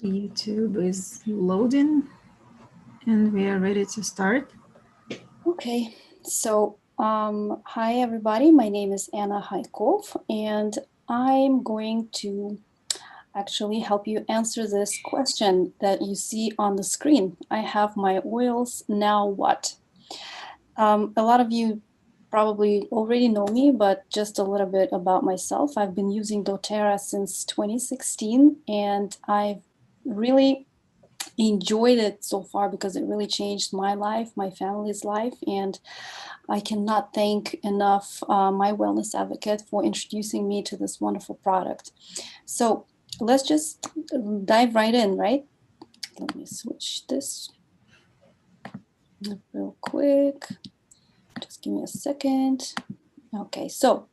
YouTube is loading and we are ready to start. Okay, so hi everybody, my name is Anna Haikov and I'm going to actually help you answer this question that you see on the screen. I have my oils, now what? A lot of you probably already know me, but just a little bit about myself. I've been using doTERRA since 2016 and I've really enjoyed it so far because it really changed my life, my family's life, and I cannot thank enough my wellness advocate for introducing me to this wonderful product. So let's just dive right in, right? Let me switch this real quick. Just give me a second. Okay, so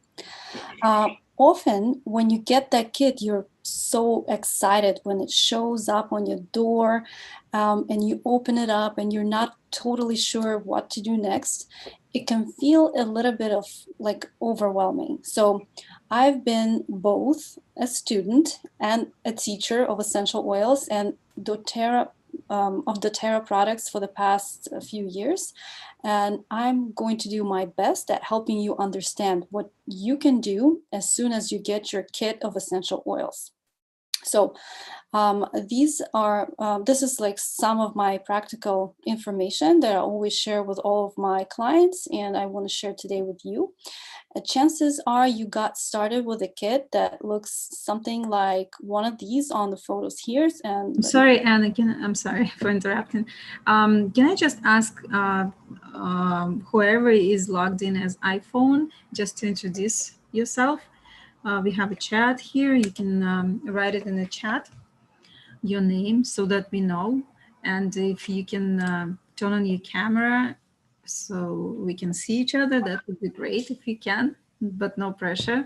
often when you get that kit, you're so excited when it shows up on your door and you open it up and you're not totally sure what to do next. It can feel a little bit of like overwhelming. So I've been both a student and a teacher of essential oils and doTERRA of doTERRA products for the past few years. And I'm going to do my best at helping you understand what you can do as soon as you get your kit of essential oils. So this is like some of my practical information that I always share with all of my clients, and I want to share today with you. Chances are you got started with a kit that looks something like one of these on the photos here. And I'm sorry, Anna, I'm sorry for interrupting. Can I just ask whoever is logged in as iPhone, just to introduce yourself? We have a chat here. You can write it in the chat, your name, so that we know. And if you can turn on your camera so we can see each other, that would be great if you can, but no pressure.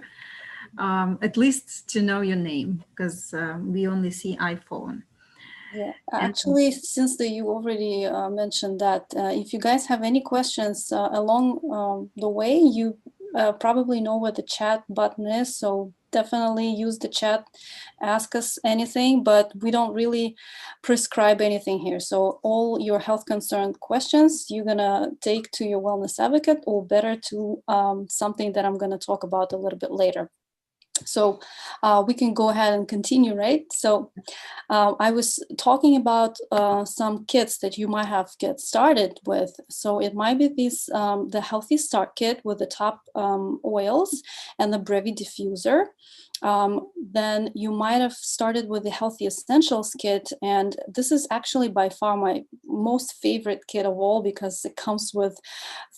At least to know your name, because we only see iPhone. Yeah, actually, since you already mentioned that, if you guys have any questions along the way, you probably know where the chat button is. So definitely use the chat, ask us anything, but we don't really prescribe anything here. So all your health concern questions, you're gonna take to your wellness advocate, or better to something that I'm gonna talk about a little bit later. So we can go ahead and continue, right? So I was talking about some kits that you might have get started with. So it might be the Healthy Start Kit with the top oils and the Brevi diffuser. Then you might have started with the Healthy Essentials kit, and this is actually by far my most favorite kit of all because it comes with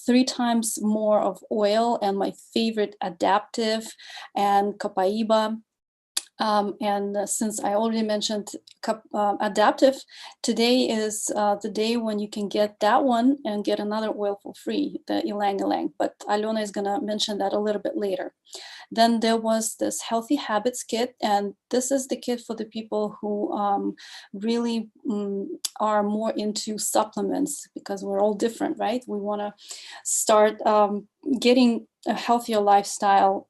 3 times more of oil and my favorite adaptive and copaiba. Since I already mentioned adaptive, today is the day when you can get that one and get another oil for free, the ylang ylang. But Alona is going to mention that a little bit later. Then there was this Healthy Habits kit, and this is the kit for the people who really are more into supplements, because we're all different, right? We want to start getting a healthier lifestyle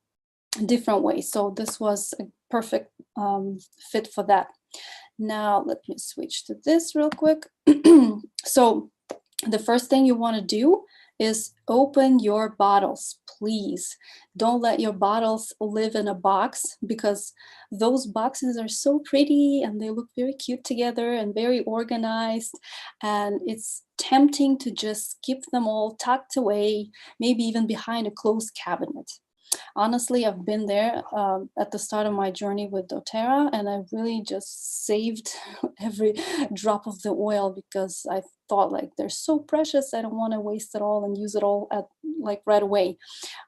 different ways. So this was a perfect fit for that. Now let me switch to this real quick. So the first thing you want to do is open your bottles, please. Don't let your bottles live in a box, because those boxes are so pretty and they look very cute together and very organized, and it's tempting to just keep them all tucked away, maybe even behind a closed cabinet. Honestly, I've been there at the start of my journey with doTERRA, and I really just saved every drop of the oil because I thought, like, they're so precious. I don't want to waste it all and use it all right away.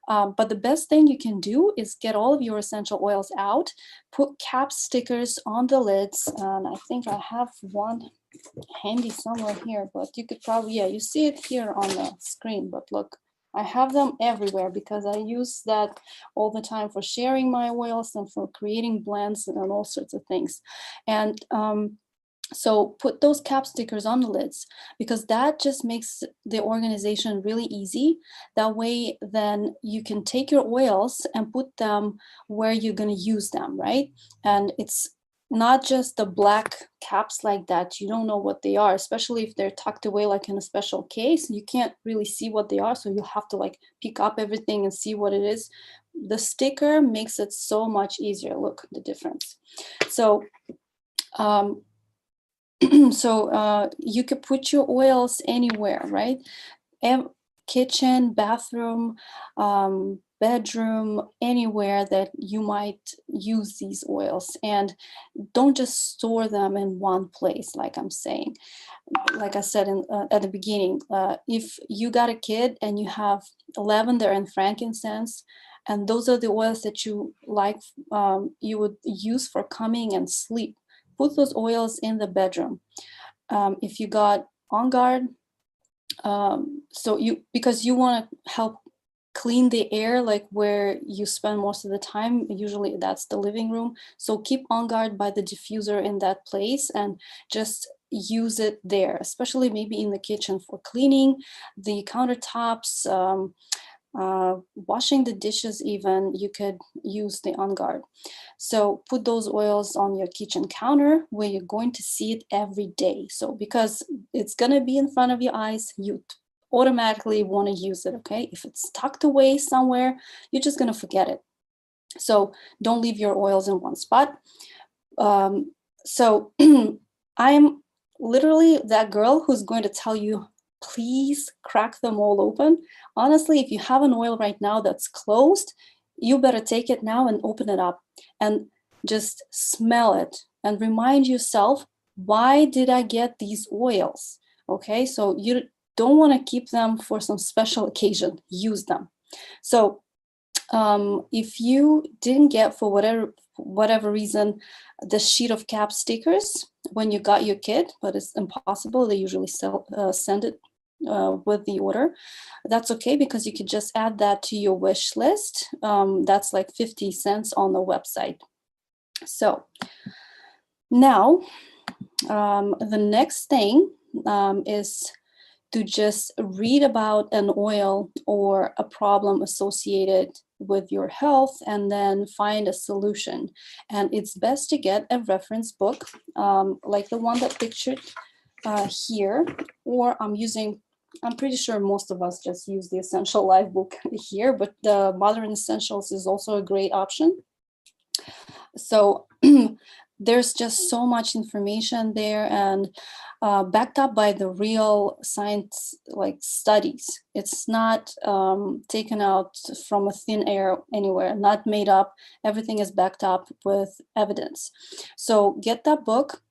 But the best thing you can do is get all of your essential oils out, put cap stickers on the lids, and I think I have one handy somewhere here, but you could probably, yeah, you see it here on the screen, but look, I have them everywhere because I use that all the time for sharing my oils and for creating blends and all sorts of things. And so put those cap stickers on the lids, because that just makes the organization really easy. That way, then you can take your oils and put them where you're going to use them, right? And it's not just the black caps like that. You don't know what they are, especially if they're tucked away like in a special case. You can't really see what they are, so you have to like pick up everything and see what it is. The sticker makes it so much easier. Look the difference. So you could put your oils anywhere, right? Kitchen, bathroom, bedroom, anywhere that you might use these oils. And don't just store them in one place, like I'm saying. Like I said at the beginning, if you got a kid and you have lavender and frankincense, and those are the oils that you like, you would use for calming and sleep, put those oils in the bedroom. If you got On Guard, because you want to help clean the air, like where you spend most of the time, usually that's the living room. So keep On Guard by the diffuser in that place and just use it there, especially maybe in the kitchen for cleaning the countertops, washing the dishes even, you could use the On Guard. So put those oils on your kitchen counter where you're going to see it every day. So because it's going to be in front of your eyes, you automatically want to use it, okay? If it's tucked away somewhere, you're just going to forget it. So don't leave your oils in one spot. So I'm literally that girl who's going to tell you, please crack them all open. Honestly, if you have an oil right now that's closed, you better take it now and open it up and just smell it and remind yourself, why did I get these oils? Okay, so you don't want to keep them for some special occasion, use them. So if you didn't get, for whatever reason, the sheet of cap stickers when you got your kit, but it's impossible, they usually send it with the order, that's okay, because you could just add that to your wish list. That's like 50 cents on the website. So now the next thing is to just read about an oil or a problem associated with your health and then find a solution. And it's best to get a reference book like the one that pictured here, or I'm pretty sure most of us just use the Essential Life book here, but the Modern Essentials is also a great option. So there's just so much information there, and backed up by the real science, like studies. It's not taken out from a thin air anywhere, not made up. Everything is backed up with evidence. So get that book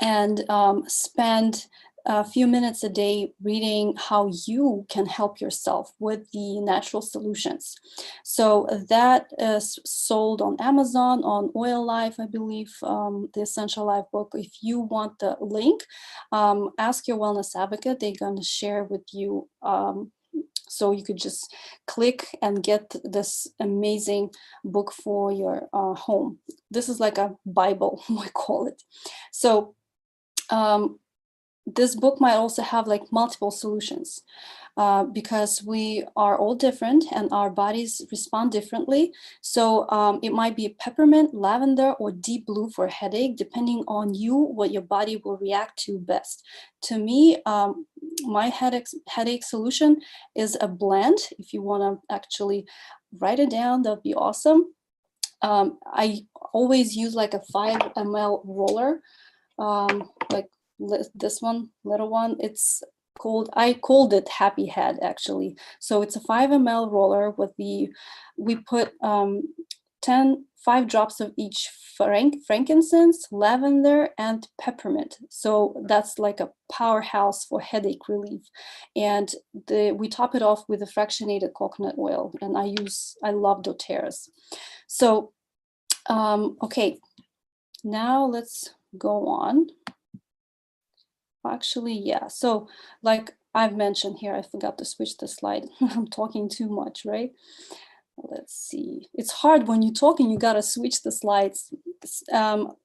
and spend a few minutes a day reading how you can help yourself with the natural solutions. So that is sold on Amazon, on Oil Life, I believe, the Essential Life book. If you want the link, ask your wellness advocate. They're going to share with you. So you could just click and get this amazing book for your home. This is like a Bible, we call it. So this book might also have like multiple solutions because we are all different and our bodies respond differently. So it might be peppermint, lavender, or deep blue for headache, depending on you, what your body will react to best. To me, my headache solution is a blend. If you want to actually write it down, that'd be awesome. I always use like a 5 ml roller, like this one, little one. I called it Happy Head, actually. So it's a 5 ml roller with we put 5 drops of each frankincense, lavender, and peppermint. So that's like a powerhouse for headache relief. And we top it off with a fractionated coconut oil, and I love doTERRA's. So okay, now let's go on. Actually, yeah. So like I've mentioned here, I forgot to switch the slide. I'm talking too much, right? Let's see. It's hard when you're talking, you gotta switch the slides.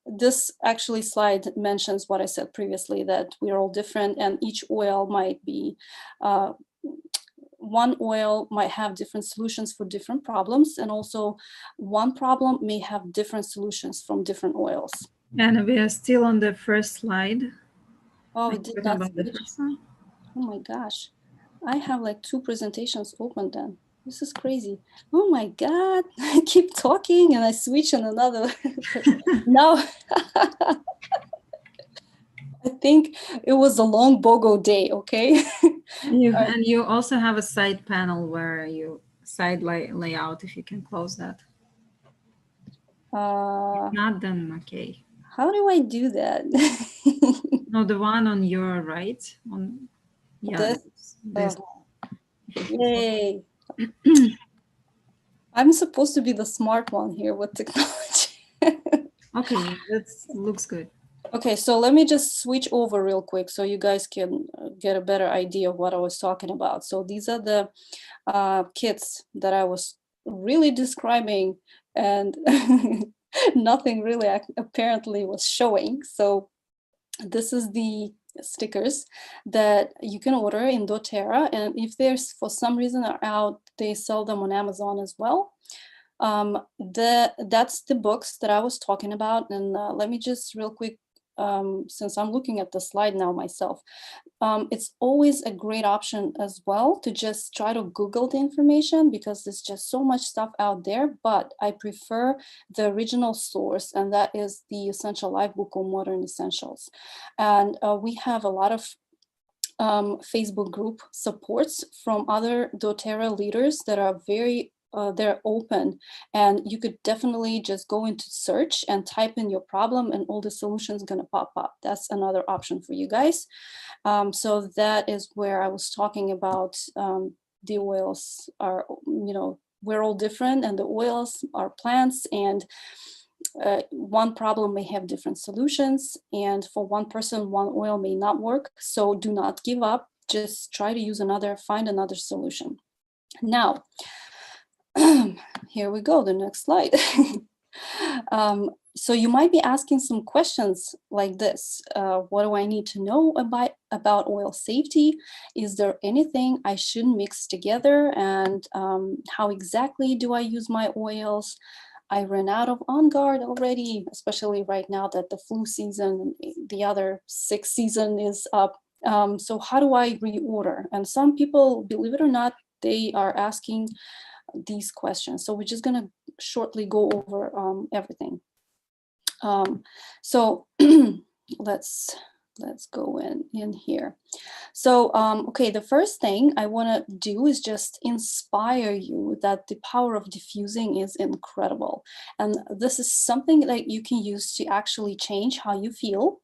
This actually slide mentions what I said previously, that we're all different and each oil might be, one oil might have different solutions for different problems, and also one problem may have different solutions from different oils. And we are still on the first slide. Oh, Are it you did talking not about the switch. first one? Oh my gosh. I have like 2 presentations open then. This is crazy. Oh my God. I keep talking and I switch on another. Now, I think it was a long BOGO day, okay? And you also have a side panel where you side layout, if you can close that. Not then, okay. How do I do that? No, the one on your right. On yeah, this. Yay. I'm supposed to be the smart one here with technology. Okay, that looks good. Okay, so let me just switch over real quick so you guys can get a better idea of what I was talking about. So these are the kits that I was really describing, and nothing really apparently was showing. So this is the stickers that you can order in doTERRA, and if there's for some reason are out, they sell them on Amazon as well. That's the books that I was talking about, and let me just real quick, since I'm looking at the slide now myself, it's always a great option as well to just try to Google the information, because there's just so much stuff out there, but I prefer the original source, and that is the Essential Life Book on Modern Essentials. And we have a lot of Facebook group supports from other doTERRA leaders that are very they're open, and you could definitely just go into search and type in your problem and all the solutions gonna pop up. That's another option for you guys. So that is where I was talking about the oils are, we're all different, and the oils are plants, and one problem may have different solutions, and for one person, one oil may not work. So do not give up. Just try to use find another solution. Now, here we go, the next slide. So you might be asking some questions like this. What do I need to know about oil safety? Is there anything I shouldn't mix together? And how exactly do I use my oils? I ran out of On Guard already, especially right now that the flu season, the other 6 season is up. So how do I reorder? And some people, believe it or not, they are asking these questions. So we're just gonna shortly go over everything. So let's go in here. So, okay, the first thing I want to do is just inspire you that the power of diffusing is incredible. And this is something that you can use to actually change how you feel.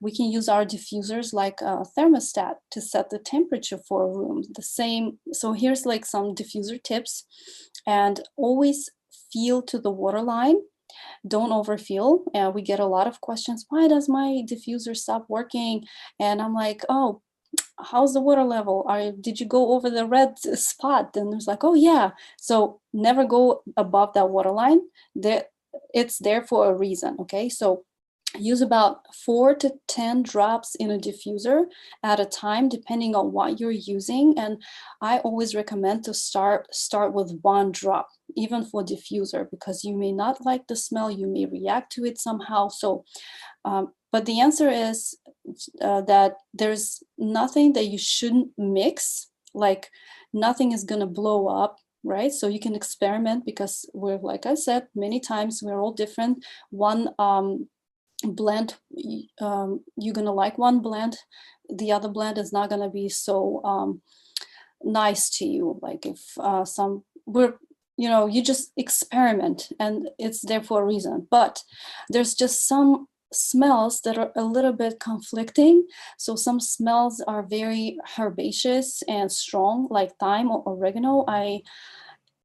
We can use our diffusers like a thermostat to set the temperature for a room. The same, so here's like some diffuser tips, and always feel to the water line. Don't overfill. We get a lot of questions. Why does my diffuser stop working? And I'm like, oh, how's the water level? Did you go over the red spot? And it's like, oh yeah. So never go above that water line. It's there for a reason. Okay, so use about 4 to 10 drops in a diffuser at a time, depending on what you're using. And I always recommend to start with 1 drop, even for diffuser, because you may not like the smell, you may react to it somehow. So, but the answer is that there's nothing that you shouldn't mix, like nothing is gonna blow up, right? So you can experiment, because we're, like I said, many times we're all different. One blend, you're gonna like one blend, the other blend is not gonna be so nice to you. Like if you just experiment, and it's there for a reason. But there's just some smells that are a little bit conflicting. So some smells are very herbaceous and strong, like thyme or oregano.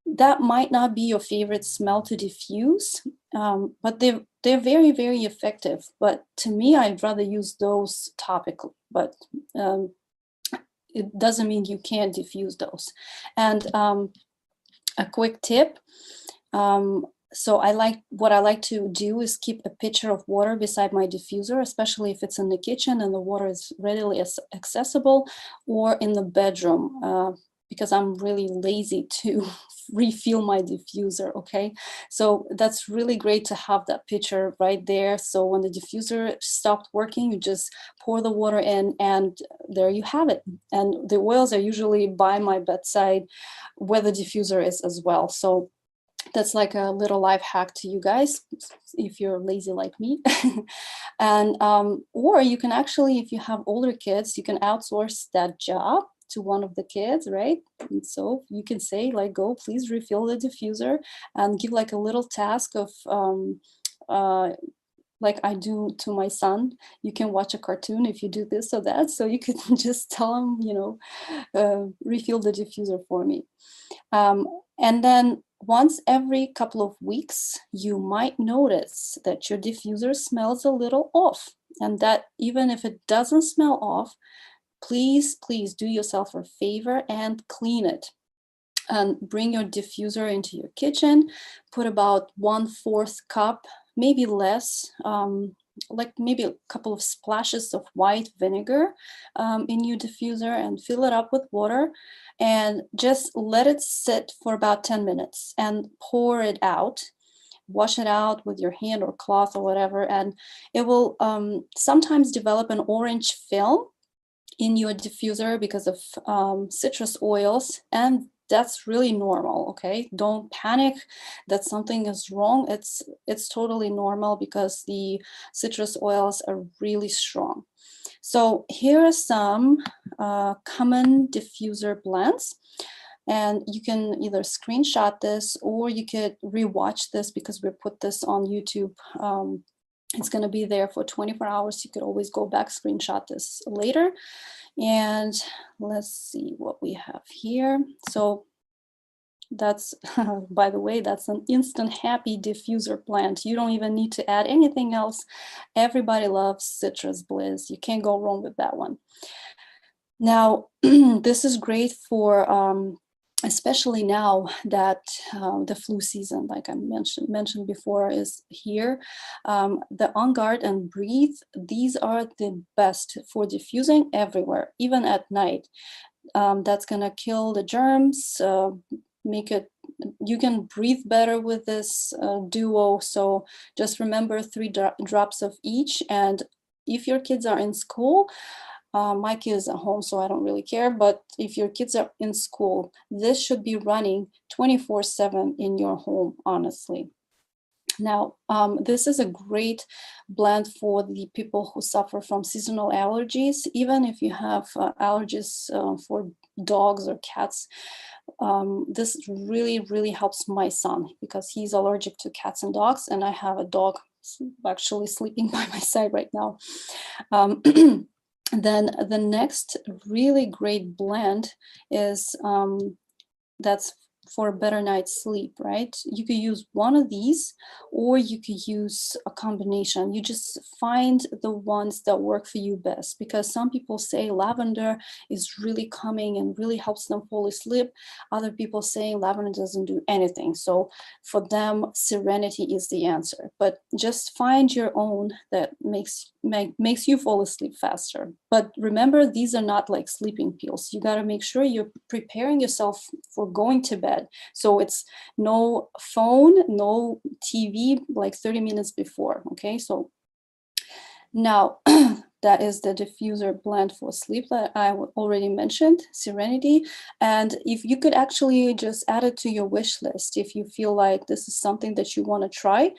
That might not be your favorite smell to diffuse, but they're very, very effective. But to me, I'd rather use those topically, but it doesn't mean you can't diffuse those. And a quick tip, so what I like to do is keep a pitcher of water beside my diffuser, especially if it's in the kitchen and the water is readily accessible, or in the bedroom. because I'm really lazy to refill my diffuser, okay? So that's really great to have that picture right there. So when the diffuser stopped working, you just pour the water in and there you have it. And the oils are usually by my bedside where the diffuser is as well. So that's like a little life hack to you guys if you're lazy like me. And or you can actually, if you have older kids, you can outsource that job to one of the kids, right? And so you can say like, go, please refill the diffuser, and give like a little task of like I do to my son. You can watch a cartoon if you do this or that. So you could just tell him, you know, refill the diffuser for me. And then once every couple of weeks, you might notice that your diffuser smells a little off, and that even if it doesn't smell off, please do yourself a favor and clean it. And bring your diffuser into your kitchen, put about 1/4 cup, maybe less, like maybe a couple of splashes of white vinegar in your diffuser, and fill it up with water and just let it sit for about 10 minutes and pour it out. Wash it out with your hand or cloth or whatever, and it will sometimes develop an orange film in your diffuser because of citrus oils, and that's really normal. Okay, don't panic that something is wrong. It's totally normal because the citrus oils are really strong. So here are some common diffuser blends, and you can either screenshot this or you could rewatch this because we put this on YouTube. It's going to be there for 24 hours. You could always go back, screenshot this later. And let's see what we have here. So that's, by the way, that's an instant happy diffuser plant. You don't even need to add anything else. Everybody loves Citrus Bliss. You can't go wrong with that one. Now, this is great for especially now that the flu season, like I mentioned before, is here. The On Guard and Breathe, these are the best for diffusing everywhere, even at night. That's gonna kill the germs, make it, you can breathe better with this duo. So just remember 3 drops of each. And if your kids are in school, my kids at home, so I don't really care. But if your kids are in school, this should be running 24/7 in your home, honestly. Now, this is a great blend for the people who suffer from seasonal allergies. Even if you have allergies for dogs or cats, this really helps my son because he's allergic to cats and dogs, and I have a dog actually sleeping by my side right now. Then the next really great blend is that's for a better night's sleep, right? You could use one of these, or you could use a combination. You just find the ones that work for you best, because some people say lavender is really calming and really helps them fall asleep. Other people say lavender doesn't do anything. So for them, serenity is the answer. But just find your own that makes you fall asleep faster. But remember, these are not like sleeping pills. You got to make sure you're preparing yourself for going to bed. So it's no phone, no TV, like 30 minutes before. Okay, so now that is the diffuser blend for sleep that I already mentioned, Serenity. And if you could actually just add it to your wish list, if you feel like this is something that you want to try.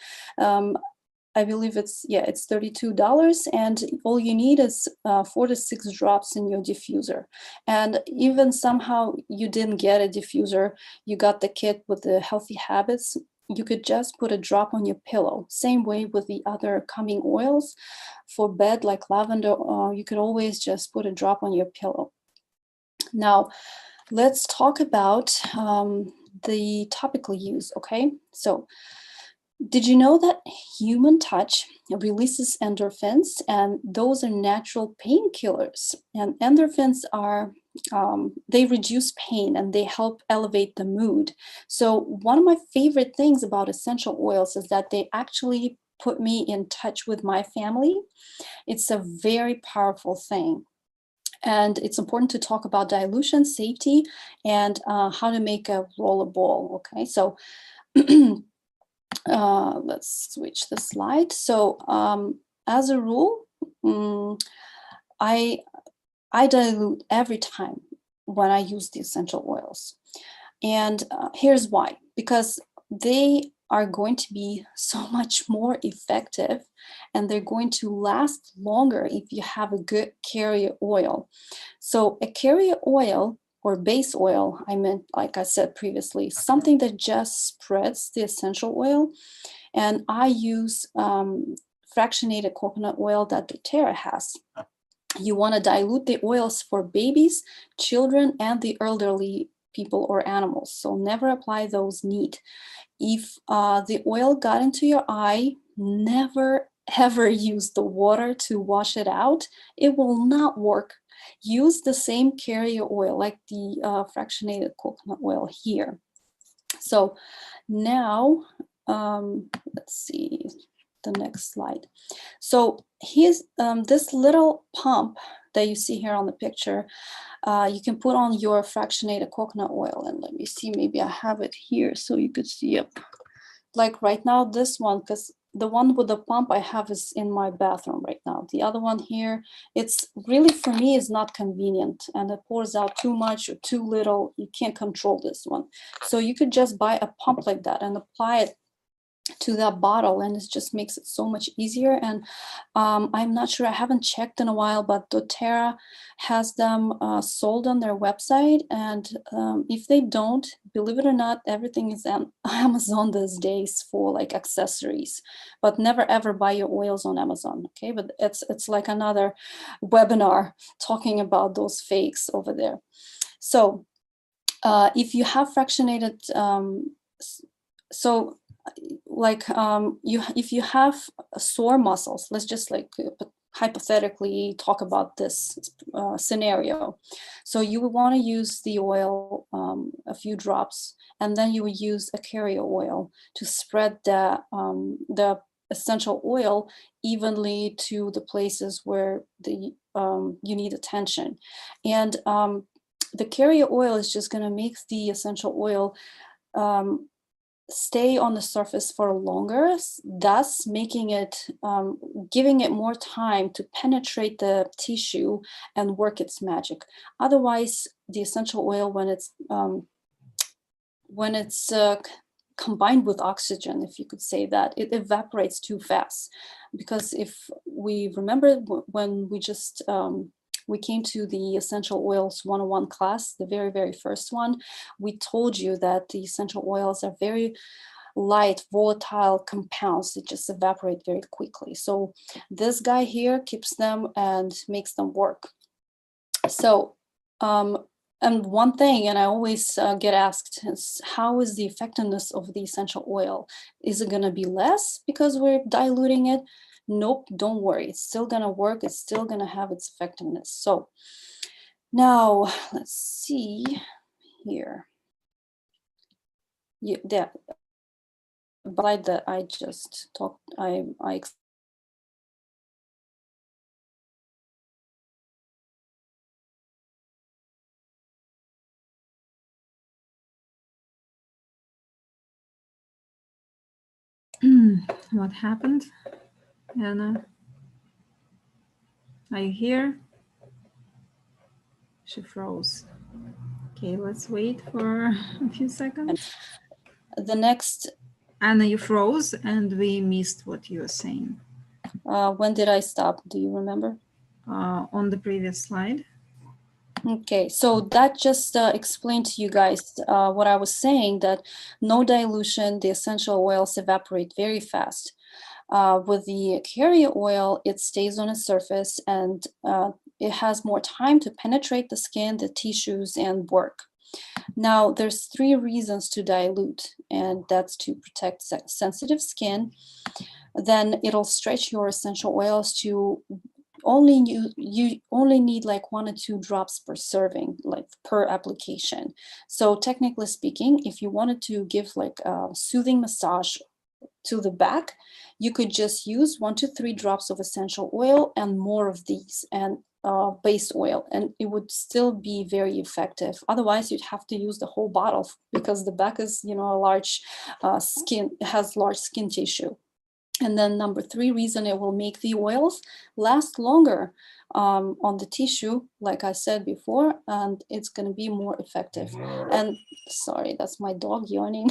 I believe it's $32, and all you need is 4 to 6 drops in your diffuser. And even somehow you didn't get a diffuser, you got the kit with the healthy habits, you could just put a drop on your pillow. Same way with the other calming oils for bed, like lavender, you could always just put a drop on your pillow. Now, let's talk about the topical use, okay? So, did you know that human touch releases endorphins, and those are natural painkillers? And endorphins are, they reduce pain and they help elevate the mood. So one of my favorite things about essential oils is that they actually put me in touch with my family. It's a very powerful thing. And it's important to talk about dilution, safety, and how to make a roller ball. Okay, so let's switch the slide. So as a rule, I dilute every time when I use the essential oils. And here's why. Because they are going to be so much more effective and they're going to last longer if you have a good carrier oil. So a carrier oil or base oil, I meant, like I said previously, something that just spreads the essential oil. And I use fractionated coconut oil that doTERRA has. You want to dilute the oils for babies, children, and the elderly people or animals. So never apply those neat. If the oil got into your eye, never ever use the water to wash it out. It will not work. Use the same carrier oil, like the fractionated coconut oil here. So now, let's see the next slide. So here's this little pump that you see here on the picture. You can put on your fractionated coconut oil, and let me see, maybe I have it here so you could see it. Like right now, this one, because the one with the pump I have is in my bathroom right now. The other one here, it's really, for me, is not convenient, and it pours out too much or too little. You can't control this one. So you could just buy a pump like that and apply it to that bottle, and it just makes it so much easier. And I'm not sure, I haven't checked in a while, but doTERRA has them sold on their website. And if they don't, believe it or not, everything is on Amazon these days for like accessories. But never ever buy your oils on Amazon, okay? But it's like another webinar talking about those fakes over there. So if you have fractionated, if you have sore muscles, let's just like hypothetically talk about this scenario. So you would want to use the oil, a few drops, and then you would use a carrier oil to spread the essential oil evenly to the places where you need attention. And the carrier oil is just going to make the essential oil stay on the surface for longer, thus making it, giving it more time to penetrate the tissue and work its magic. Otherwise, the essential oil, when it's combined with oxygen, if you could say that, it evaporates too fast. Because if we remember when we just we came to the Essential Oils 101 class, the very, very first one, we told you that the essential oils are very light, volatile compounds that just evaporate very quickly. So this guy here keeps them and makes them work. So, and one thing, and I always get asked, is how is the effectiveness of the essential oil? Is it going to be less because we're diluting it? Nope, don't worry. It's still going to work. It's still going to have its effectiveness. So now let's see here. Yeah, that slide that I just talked, I What happened? Anna, are you here? She froze. Okay, let's wait for a few seconds. The next... Anna, you froze and we missed what you were saying. When did I stop? Do you remember? On the previous slide. Okay, so that just explained to you guys what I was saying, that no dilution, the essential oils evaporate very fast. With the carrier oil, it stays on its surface and it has more time to penetrate the skin, the tissues, and work. Now, there's 3 reasons to dilute, and that's to protect sensitive skin. Then it'll stretch your essential oils to you only need like 1 or 2 drops per serving, like per application. So technically speaking, if you wanted to give like a soothing massage to the back, you could just use 1 to 3 drops of essential oil and more of these, and base oil, and it would still be very effective. Otherwise, you'd have to use the whole bottle because the back is, a large skin, has large skin tissue. And then number 3 reason it will make the oils last longer on the tissue, like I said before, and it's going to be more effective. And sorry, that's my dog yawning.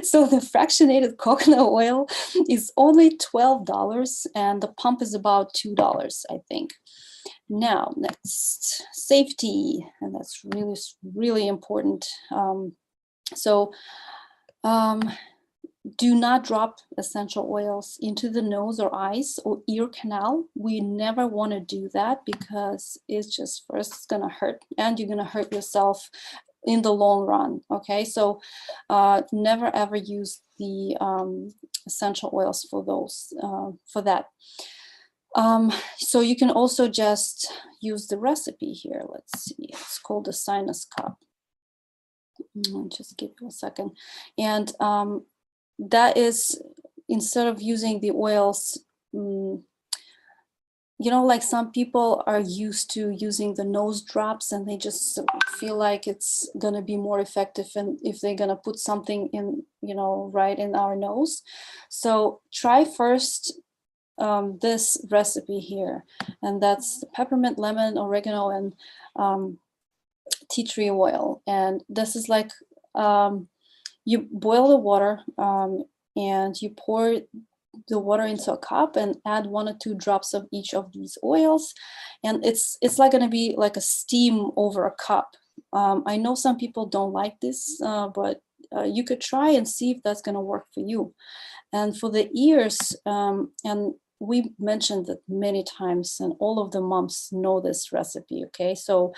So the fractionated coconut oil is only $12 and the pump is about $2, I think. Now, next, safety, and that's really, really important. Do not drop essential oils into the nose or eyes or ear canal. We never want to do that because it's just first going to hurt and you're going to hurt yourself in the long run. Okay, so never ever use the essential oils for those, for that. So you can also just use the recipe here. Let's see, it's called the sinus cup. Just give you a second. And that is, instead of using the oils, like some people are used to using the nose drops and they just feel like it's going to be more effective and if they're going to put something in, right in our nose. So try first this recipe here, and that's peppermint, lemon, oregano, and tea tree oil. And this is like you boil the water and you pour the water into a cup and add 1 or 2 drops of each of these oils, and it's like going to be like a steam over a cup. I know some people don't like this, but you could try and see if that's going to work for you. And for the ears, and we mentioned it many times, and all of the moms know this recipe. Okay, so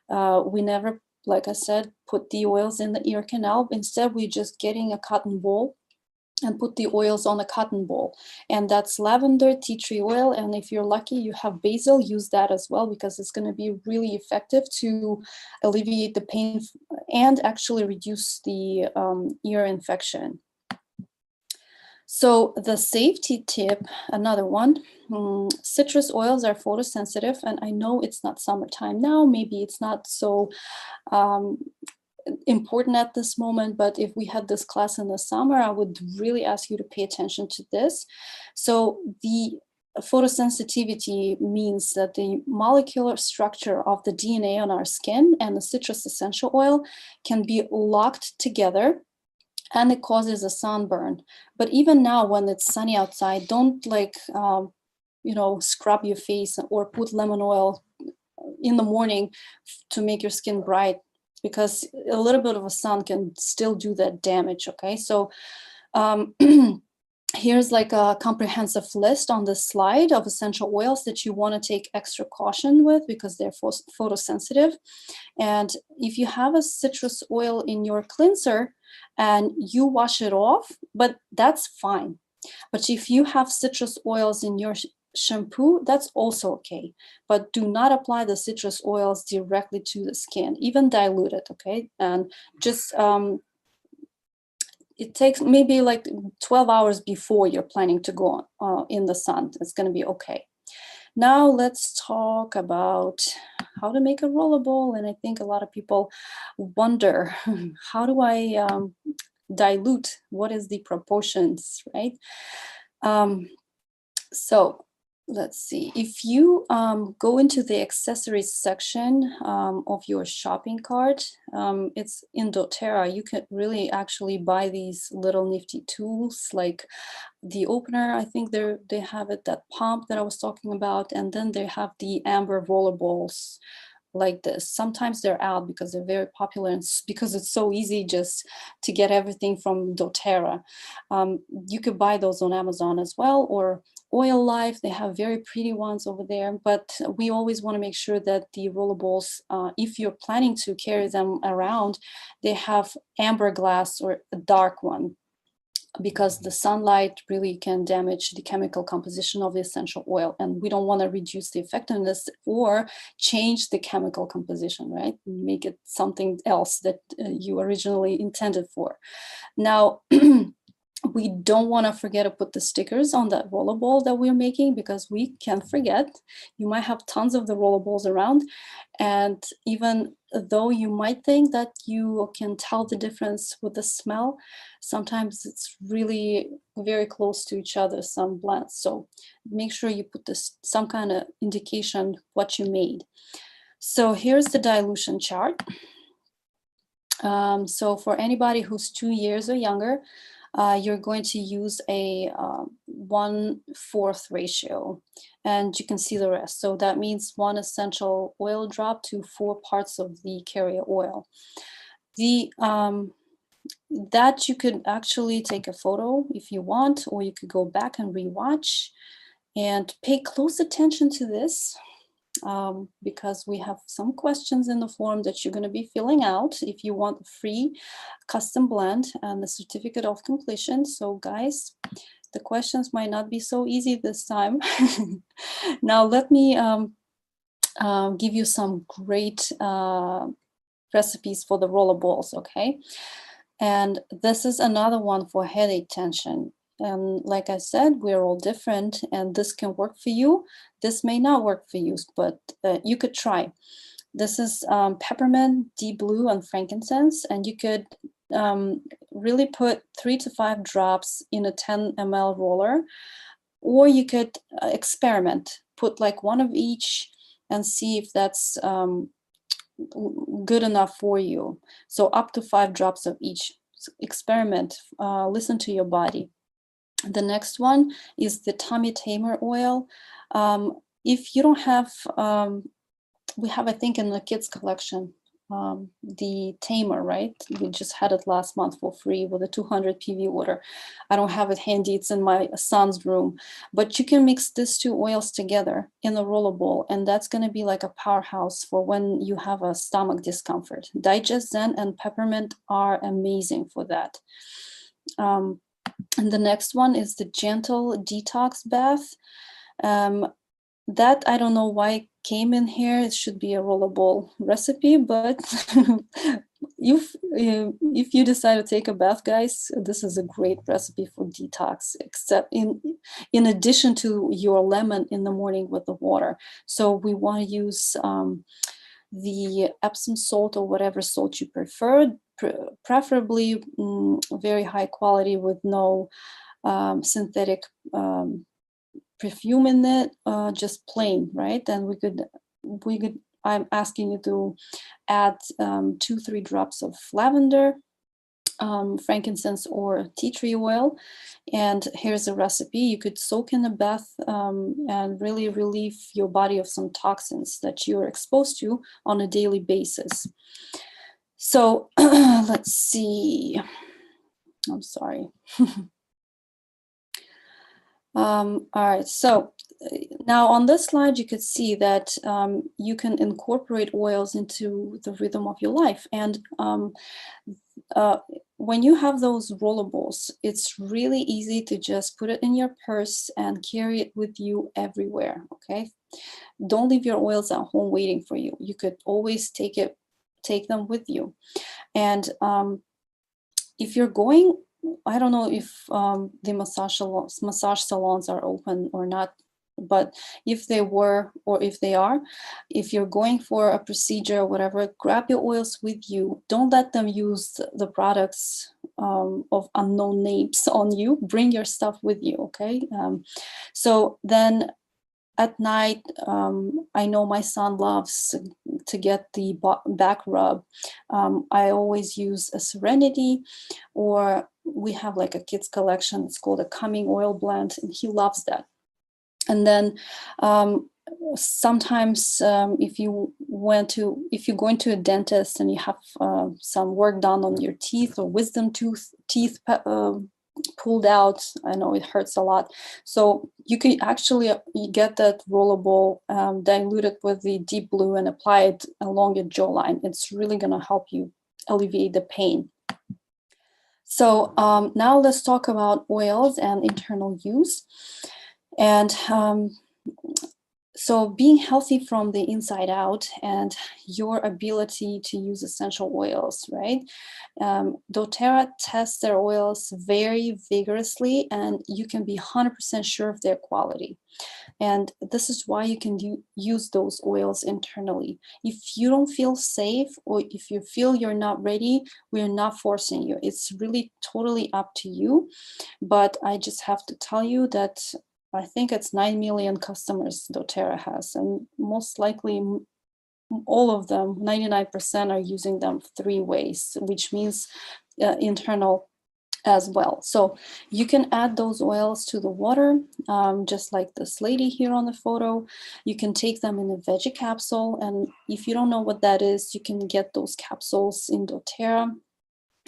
we never, like I said, put the oils in the ear canal. Instead, we're just getting a cotton ball and put the oils on a cotton ball. And that's lavender, tea tree oil. And if you're lucky, you have basil, use that as well, because it's going to be really effective to alleviate the pain and actually reduce the ear infection. So the safety tip, another one, citrus oils are photosensitive, and I know it's not summertime now, maybe it's not so important at this moment, but if we had this class in the summer, I would really ask you to pay attention to this. So the photosensitivity means that the molecular structure of the DNA on our skin and the citrus essential oil can be locked together, and it causes a sunburn. But even now, when it's sunny outside, don't scrub your face or put lemon oil in the morning to make your skin bright, because a little bit of a sun can still do that damage. Okay, so here's like a comprehensive list on this slide of essential oils that you want to take extra caution with because they're photosensitive. And if you have a citrus oil in your cleanser and you wash it off, but that's fine. But if you have citrus oils in your shampoo, that's also okay. But do not apply the citrus oils directly to the skin, even dilute it, okay? And just it takes maybe like 12 hours before you're planning to go in the sun. It's going to be okay. Now let's talk about how to make a rollerball. And I think a lot of people wonder, how do I dilute? What is the proportions, right? So let's see. If you go into the accessories section of your shopping cart, it's in doTERRA. You can really actually buy these little nifty tools like the opener. I think they have it, that pump that I was talking about, and then they have the amber rollerballs like this. Sometimes they're out because they're very popular and because it's so easy just to get everything from doTERRA. You could buy those on Amazon as well, or Oil Life. They have very pretty ones over there, but we always want to make sure that the rollerballs, if you're planning to carry them around, they have amber glass or a dark one, because the sunlight really can damage the chemical composition of the essential oil, and we don't want to reduce the effectiveness or change the chemical composition, right? Make it something else that you originally intended for. Now, We don't want to forget to put the stickers on that rollerball that we're making, because we can forget. You might have tons of the rollerballs around, and even though you might think that you can tell the difference with the smell, sometimes it's really very close to each other, some blends. So make sure you put this some kind of indication what you made. So here's the dilution chart. So for anybody who's 2 years or younger, you're going to use a 1/4 ratio, and you can see the rest. So that means 1 essential oil drop to 4 parts of the carrier oil. That you could actually take a photo if you want, or you could go back and rewatch and pay close attention to this. Because we have some questions in the form that you're going to be filling out if you want a free custom blend and the certificate of completion. So guys, the questions might not be so easy this time. Now let me give you some great recipes for the rollerballs, okay? And this is another one for headache tension. And like I said, we're all different, and this can work for you. This may not work for you, but you could try. This is peppermint, deep blue, and frankincense, and you could really put 3 to 5 drops in a 10 ml roller, or you could experiment, put like 1 of each and see if that's good enough for you. So up to 5 drops of each. Experiment, listen to your body. The next one is the tummy tamer oil. If you don't have, we have, I think, in the kids collection, the tamer, right? We just had it last month for free with a 200 PV water. I don't have it handy, it's in my son's room, but you can mix these 2 oils together in a rollerball, and that's going to be like a powerhouse for when you have a stomach discomfort. Digest Zen and peppermint are amazing for that. And the next one is the gentle detox bath. That I don't know why it came in here. It should be a rollerball recipe, but if you decide to take a bath, guys, this is a great recipe for detox, except in addition to your lemon in the morning with the water. So we want to use the Epsom salt or whatever salt you prefer, preferably very high quality with no synthetic perfume in it, just plain, right? And we could, I'm asking you to add 2-3 drops of lavender, frankincense, or tea tree oil. And here's a recipe. You could soak in a bath and really relieve your body of some toxins that you're exposed to on a daily basis. So let's see. I'm sorry. All right, so now on this slide, you could see that you can incorporate oils into the rhythm of your life. And when you have those rollerballs, it's really easy to just put it in your purse and carry it with you everywhere, okay? Don't leave your oils at home waiting for you. You could always take them with you. And if you're going, I don't know if the massage salons are open or not, but if they were, or if they are, if you're going for a procedure or whatever, grab your oils with you. Don't let them use the products of unknown names on you. Bring your stuff with you, okay? So then at night, I know my son loves to get the back rub. I always use a Serenity, or we have like a kids collection. It's called a Coming Oil Blend, and he loves that. And then sometimes if you're going to a dentist and you have some work done on your teeth, or wisdom teeth pulled out, I know it hurts a lot. So you can actually get that rollerball diluted with the deep blue and apply it along your jawline. It's really going to help you alleviate the pain. So now let's talk about oils and internal use. And So being healthy from the inside out and your ability to use essential oils, right? doTERRA tests their oils very vigorously, and you can be 100% sure of their quality. And this is why you can use those oils internally. If you don't feel safe, or if you feel you're not ready, we're not forcing you. It's really totally up to you. But I just have to tell you that I think it's 9 million customers doTERRA has, and most likely all of them, 99%, are using them 3 ways, which means internal as well. So you can add those oils to the water, just like this lady here on the photo. You can take them in a veggie capsule, and if you don't know what that is, you can get those capsules in doTERRA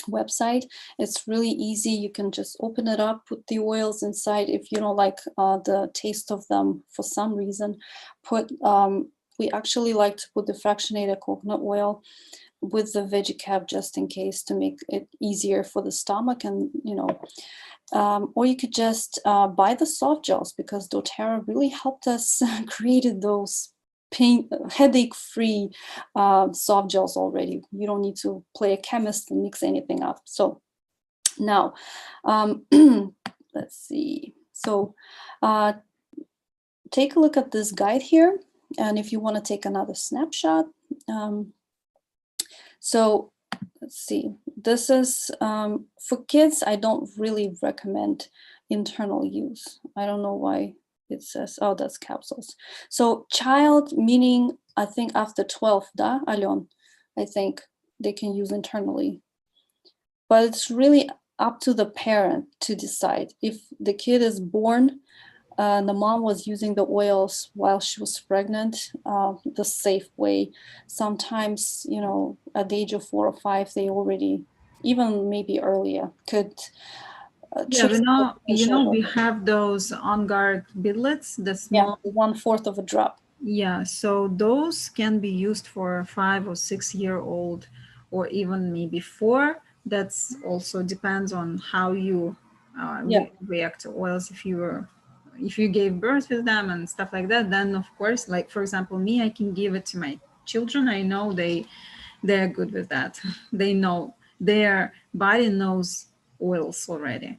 website. It's really easy. You can just open it up, put the oils inside. If you don't like the taste of them for some reason, we actually like to put the fractionated coconut oil with the veggie cap just in case, to make it easier for the stomach. And or you could just buy the soft gels, because doTERRA really helped us created those headache-free soft gels already. You don't need to play a chemist and mix anything up. So now let's see. So take a look at this guide here, and if you want to take another snapshot. So let's see, this is for kids. I don't really recommend internal use. I don't know why it says, oh, that's capsules. So child, meaning I think after 12, da, Alon, I think they can use internally. But it's really up to the parent to decide. If the kid is born, the mom was using the oils while she was pregnant, the safe way. Sometimes, at the age of 4 or 5, they already, even maybe earlier, could Yeah, trace we have those on guard bidlets, the yeah, small. 1/4 of a drop. Yeah, so those can be used for 5 or 6-year-old, or even maybe 4. That's also depends on how you Yeah, react to oils. If you gave birth with them and stuff like that, then of course, like for example, me, I can give it to my children. I know they're good with that. They know, their body knows oils already.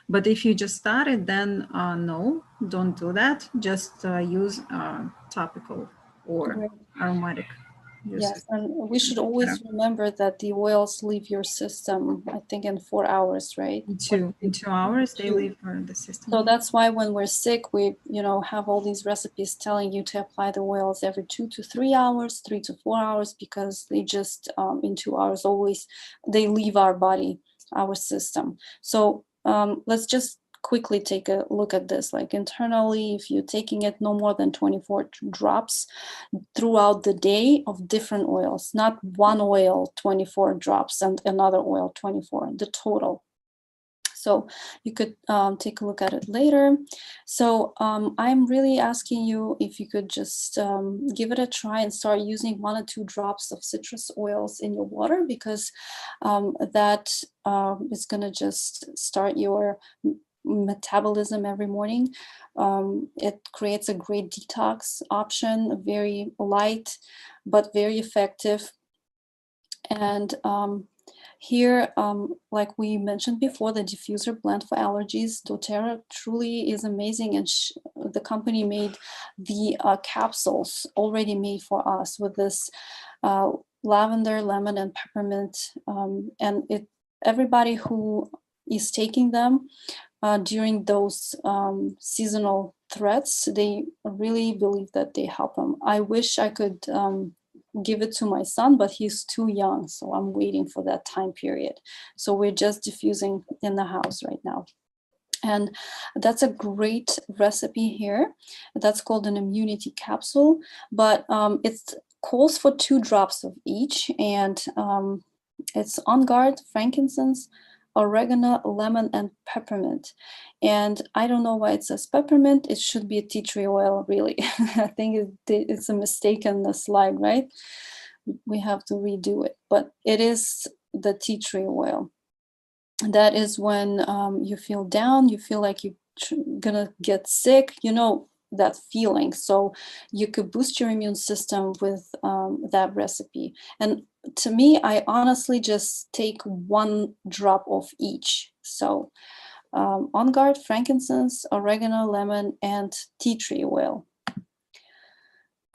But if you just started, then no, don't do that. Just use topical or great. aromatic. Yes, Uses and we should always better. remember that the oils leave your system, I think, in 4 hours, right? In 2 hours, they 2. leave for the So system. that's why when we're sick, we, have all these recipes telling you to apply the oils every 2 to 3 hours, 3 to 4 hours, because they just, in 2 hours, always, they leave our body, our system. So let's just quickly take a look at this. Like internally, if you're taking it no more than 24 drops throughout the day of different oils, not one oil, 24 drops, and another oil, 24, the total. So you could take a look at it later. So I'm really asking you if you could just give it a try and start using 1 or 2 drops of citrus oils in your water, because that is going to just start your metabolism every morning. It creates a great detox option, very light, but very effective. And here, like we mentioned before, the diffuser blend for allergies, doTERRA truly is amazing, and the company made the capsules already made for us with this lavender, lemon, and peppermint, and everybody who is taking them during those seasonal threats, they really believe that they help them. I wish I could give it to my son, but he's too young, so I'm waiting for that time period. So we're just diffusing in the house right now. And that's a great recipe here. That's called an immunity capsule, but it calls for 2 drops of each, and it's On Guard, frankincense, oregano, lemon, and peppermint. And I don't know why it says peppermint. It should be a tea tree oil, really. I think it's a mistake in the slide, right? We have to redo it, but it is the tea tree oil. That is when you feel down, you feel like you're gonna get sick. that feeling. So you could boost your immune system with that recipe. And to me, I honestly just take 1 drop of each. So On Guard, frankincense, oregano, lemon, and tea tree oil.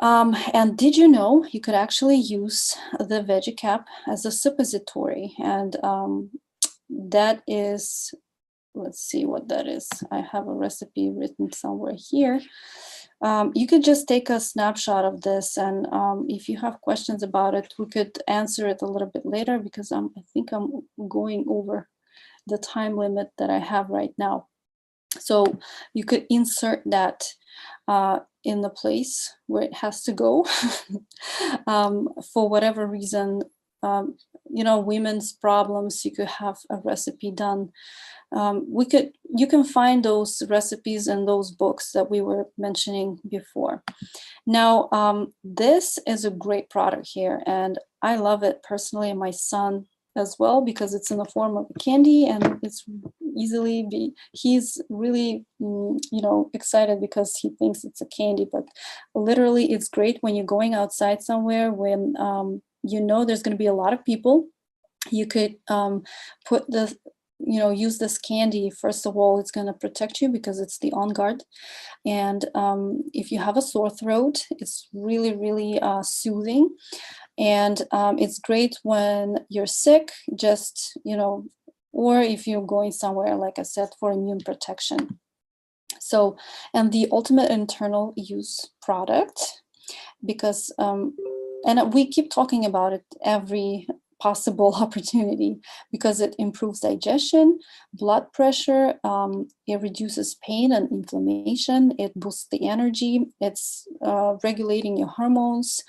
And did you know you could actually use the veggie cap as a suppository? And that is, let's see what that is. I have a recipe written somewhere here. You could just take a snapshot of this, and if you have questions about it, we could answer it a little bit later, because I think I'm going over the time limit that I have right now. So you could insert that in the place where it has to go. For whatever reason, women's problems, you could have a recipe done. You can find those recipes in those books that we were mentioning before. Now, this is a great product here, and I love it personally, and my son as well, because it's in the form of a candy, and it's he's really excited because he thinks it's a candy, but literally it's great when you're going outside somewhere, when there's going to be a lot of people. You could put the use this candy. First of all, it's going to protect you because it's the On Guard, and if you have a sore throat, it's really, really soothing. And it's great when you're sick, just, or if you're going somewhere, like I said, for immune protection. So, and the ultimate internal use product, because, and we keep talking about it every possible opportunity, because it improves digestion, blood pressure, it reduces pain and inflammation, it boosts the energy, it's regulating your hormones.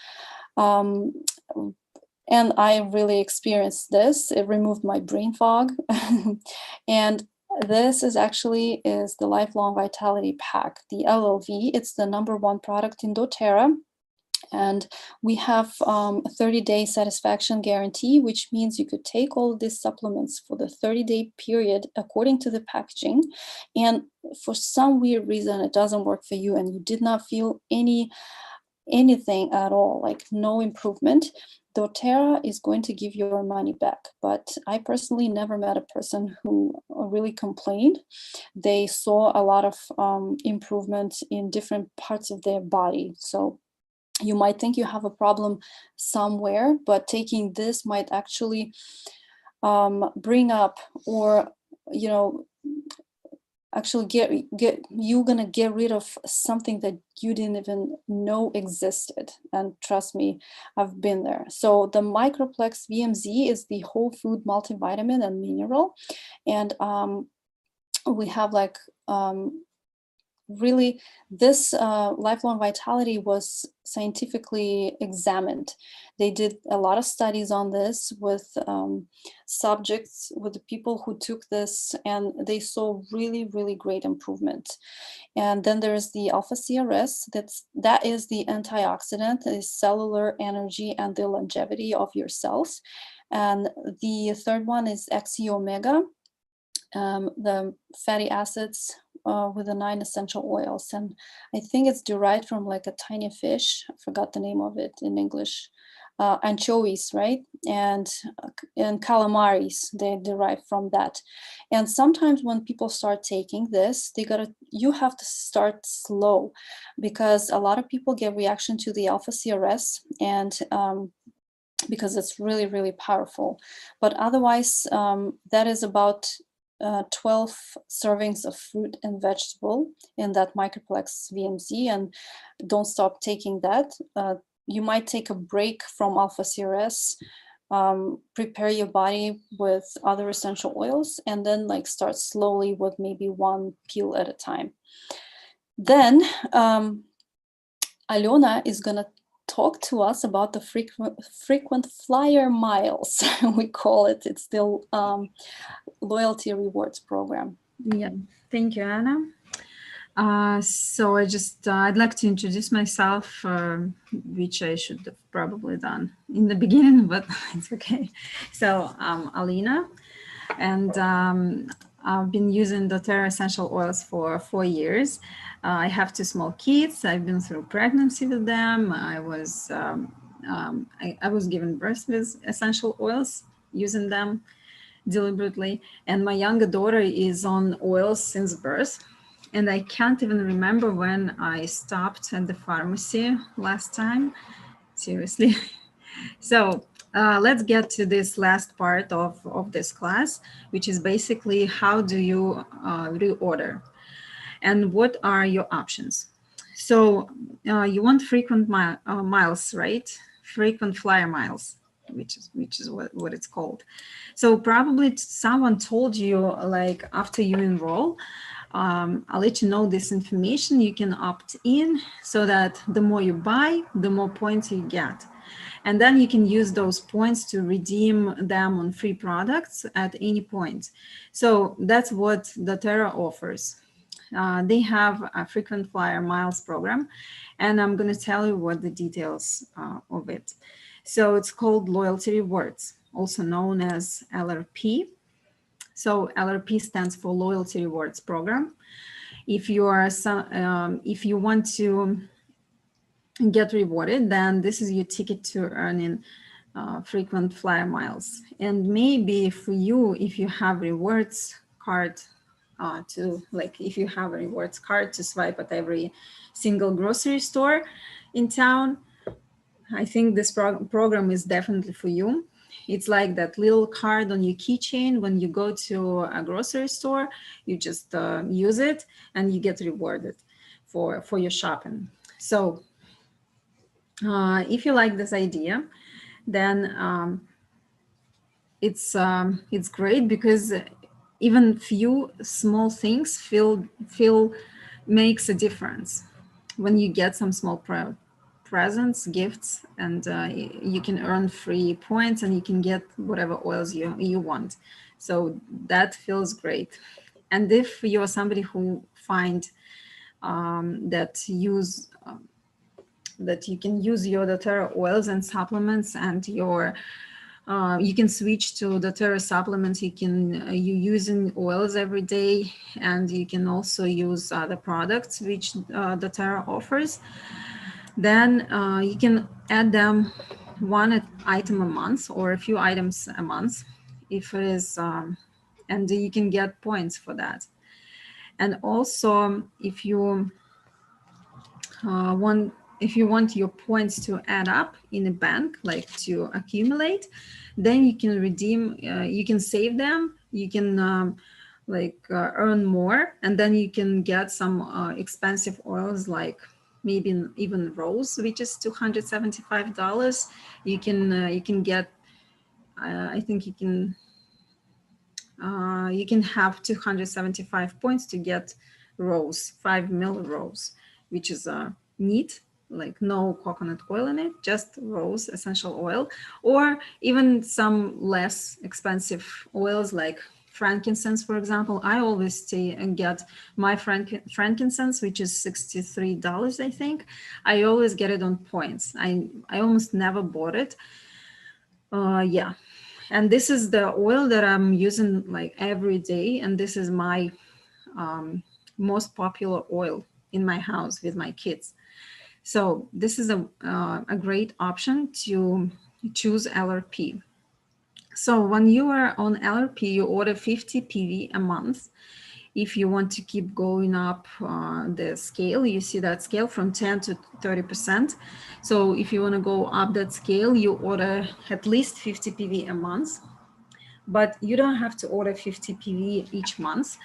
And I really experienced this. It removed my brain fog. And this is the Lifelong Vitality Pack, the LLV. It's the #1 product in doTERRA. And we have a 30-day satisfaction guarantee, which means you could take all of these supplements for the 30-day period according to the packaging. And for some weird reason, it doesn't work for you, and you did not feel anything at all, like no improvement, doTERRA is going to give your money back. But I personally never met a person who really complained. They saw a lot of improvement in different parts of their body. So you might think you have a problem somewhere, but taking this might actually bring up, or actually you're gonna get rid of something that you didn't even know existed. And trust me, I've been there. So the Microplex VMZ is the whole food multivitamin and mineral, and we have really, this Lifelong Vitality was scientifically examined. They did a lot of studies on this with subjects, with the people who took this, and they saw really, really great improvement. And then there's the Alpha CRS, that is the antioxidant, the cellular energy and the longevity of your cells. And the third one is XE Omega, the fatty acids with the 9 essential oils. And I think it's derived from like a tiny fish. I forgot the name of it in English. Anchovies, right? And calamaris, they derive from that. And sometimes when people start taking this, you have to start slow, because a lot of people get reaction to the Alpha CRS, and because it's really, really powerful. But otherwise, that is about 12 servings of fruit and vegetable in that Microplex VMZ, and don't stop taking that. You might take a break from Alpha CRS, prepare your body with other essential oils, and then start slowly with maybe 1 pill at a time. Then Alona is gonna talk to us about the frequent flyer miles. We call it. It's the loyalty rewards program. Yeah, thank you, Anna. So I'd like to introduce myself, which I should have probably done in the beginning, but it's okay. So I'm Alina, and I've been using doTERRA essential oils for 4 years. I have 2 small kids. I've been through pregnancy with them. I was given birth with essential oils, using them deliberately. And my younger daughter is on oils since birth. And I can't even remember when I stopped at the pharmacy last time. Seriously. So let's get to this last part of this class, which is basically how do you reorder and what are your options. So you want frequent miles, right? Frequent flyer miles, which is what it's called. So probably someone told you, like, after you enroll, I'll let you know this information. You can opt in so that the more you buy, the more points you get. And then you can use those points to redeem them on free products at any point. So that's what doTERRA offers. They have a frequent flyer miles program, and I'm going to tell you what the details of it. So it's called Loyalty Rewards, also known as LRP. So LRP stands for Loyalty Rewards Program. If you want to get rewarded, then this is your ticket to earning frequent flyer miles. And maybe for you, if you have rewards card if you have a rewards card to swipe at every single grocery store in town, I think this program is definitely for you. It's like that little card on your keychain. When you go to a grocery store, you just use it and you get rewarded for your shopping. So if you like this idea, then it's great, because even few small things makes a difference when you get some small presents, gifts, and you can earn free points and you can get whatever oils you want. So that feels great. And if you're somebody who find that you can use your doTERRA oils and supplements, and you can switch to doTERRA supplements. You using oils every day, and you can also use other products which doTERRA offers. Then you can add them one item a month or a few items a month, if it is, and you can get points for that. And also, if you want your points to add up in a bank, like to accumulate, then you can redeem, you can save them, you can earn more, and then you can get some expensive oils, like maybe even rose, which is $275. You can get, I think you can have 275 points to get rose, 5 ml rose, which is neat, like no coconut oil in it, just rose essential oil, or even some less expensive oils like frankincense, for example. I always stay and get my frankincense, which is $63, I think. I always get it on points. I almost never bought it. Yeah. And this is the oil that I'm using like every day. And this is my most popular oil in my house with my kids. So this is a great option to choose LRP. So when you are on LRP, you order 50 PV a month. If you want to keep going up the scale, you see that scale from 10 to 30%. So if you want to go up that scale, you order at least 50 PV a month. But you don't have to order 50 PV each month.